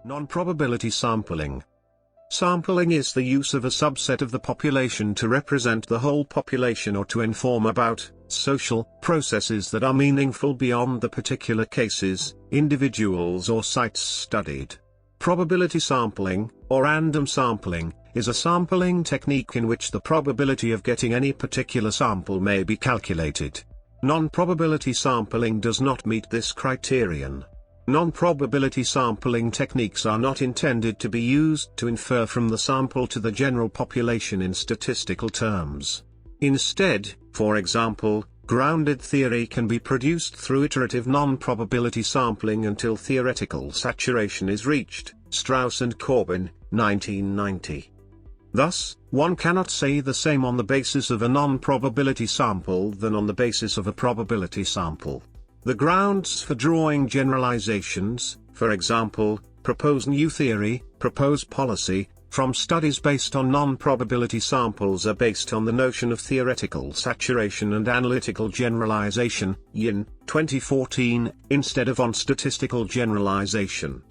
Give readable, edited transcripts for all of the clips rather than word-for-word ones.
Non-probability sampling. Sampling is the use of a subset of the population to represent the whole population or to inform about social processes that are meaningful beyond the particular cases, individuals or sites studied. Probability sampling, or random sampling, is a sampling technique in which the probability of getting any particular sample may be calculated. Non-probability sampling does not meet this criterion. Non-probability sampling techniques are not intended to be used to infer from the sample to the general population in statistical terms. Instead, for example, grounded theory can be produced through iterative non-probability sampling until theoretical saturation is reached. Strauss and Corbin, 1990. Thus, one cannot say the same on the basis of a non-probability sample than on the basis of a probability sample. The grounds for drawing generalizations, for example, propose new theory, propose policy, from studies based on non-probability samples are based on the notion of theoretical saturation and analytical generalization, Yin, 2014, instead of on statistical generalization.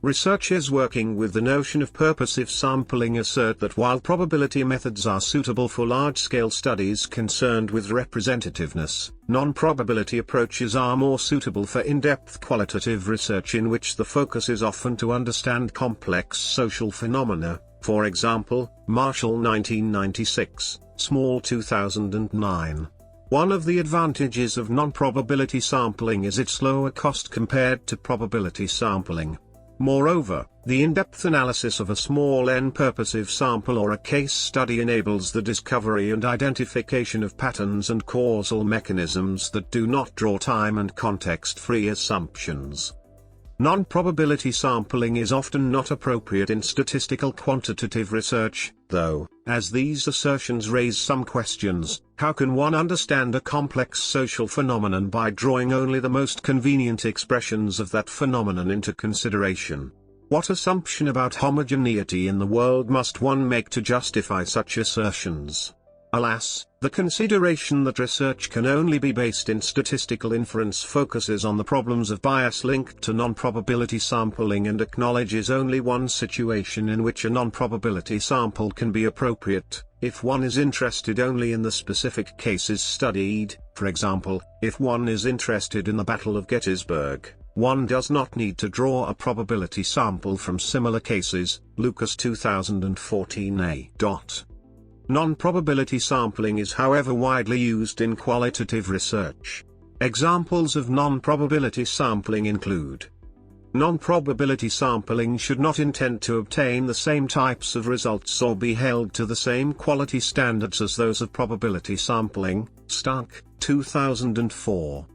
Researchers working with the notion of purposive sampling assert that while probability methods are suitable for large-scale studies concerned with representativeness, non-probability approaches are more suitable for in-depth qualitative research in which the focus is often to understand complex social phenomena, for example, Marshall 1996, Small 2009. One of the advantages of non-probability sampling is its lower cost compared to probability sampling. Moreover, the in-depth analysis of a small n-purposive sample or a case study enables the discovery and identification of patterns and causal mechanisms that do not draw time and context-free assumptions. Non-probability sampling is often not appropriate in statistical quantitative research, though, as these assertions raise some questions. How can one understand a complex social phenomenon by drawing only the most convenient expressions of that phenomenon into consideration? What assumption about homogeneity in the world must one make to justify such assertions? Alas, the consideration that research can only be based in statistical inference focuses on the problems of bias linked to non-probability sampling and acknowledges only one situation in which a non-probability sample can be appropriate: if one is interested only in the specific cases studied. For example, if one is interested in the Battle of Gettysburg, one does not need to draw a probability sample from similar cases. Lucas 2014a. Non-probability sampling is however widely used in qualitative research. Examples of non-probability sampling include: non-probability sampling should not intend to obtain the same types of results or be held to the same quality standards as those of probability sampling. Stark, 2004.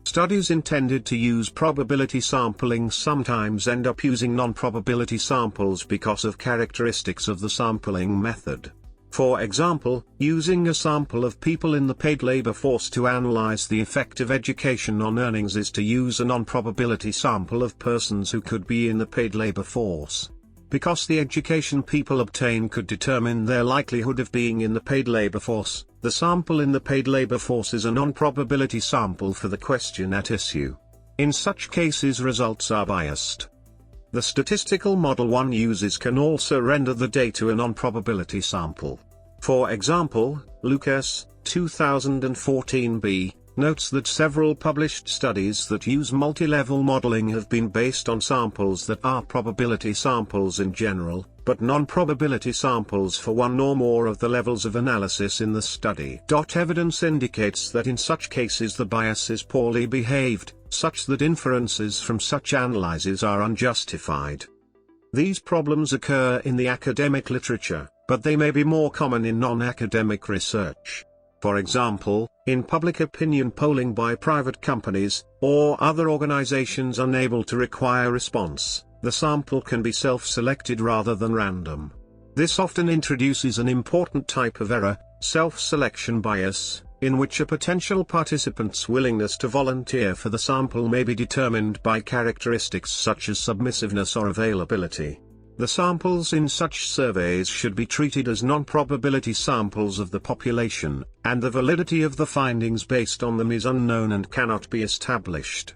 Studies intended to use probability sampling sometimes end up using non-probability samples because of characteristics of the sampling method. For example, using a sample of people in the paid labor force to analyze the effect of education on earnings is to use a non-probability sample of persons who could be in the paid labor force. Because the education people obtain could determine their likelihood of being in the paid labor force, the sample in the paid labor force is a non-probability sample for the question at issue. In such cases, results are biased. The statistical model one uses can also render the data a non-probability sample. For example, Lucas, 2014b, notes that several published studies that use multi-level modeling have been based on samples that are probability samples in general, but non-probability samples for one or more of the levels of analysis in the study. Evidence indicates that in such cases the bias is poorly behaved, such that inferences from such analyses are unjustified. These problems occur in the academic literature, but they may be more common in non-academic research. For example, in public opinion polling by private companies, or other organizations unable to require response, the sample can be self-selected rather than random. This often introduces an important type of error, self-selection bias, in which a potential participant's willingness to volunteer for the sample may be determined by characteristics such as submissiveness or availability. The samples in such surveys should be treated as non-probability samples of the population, and the validity of the findings based on them is unknown and cannot be established.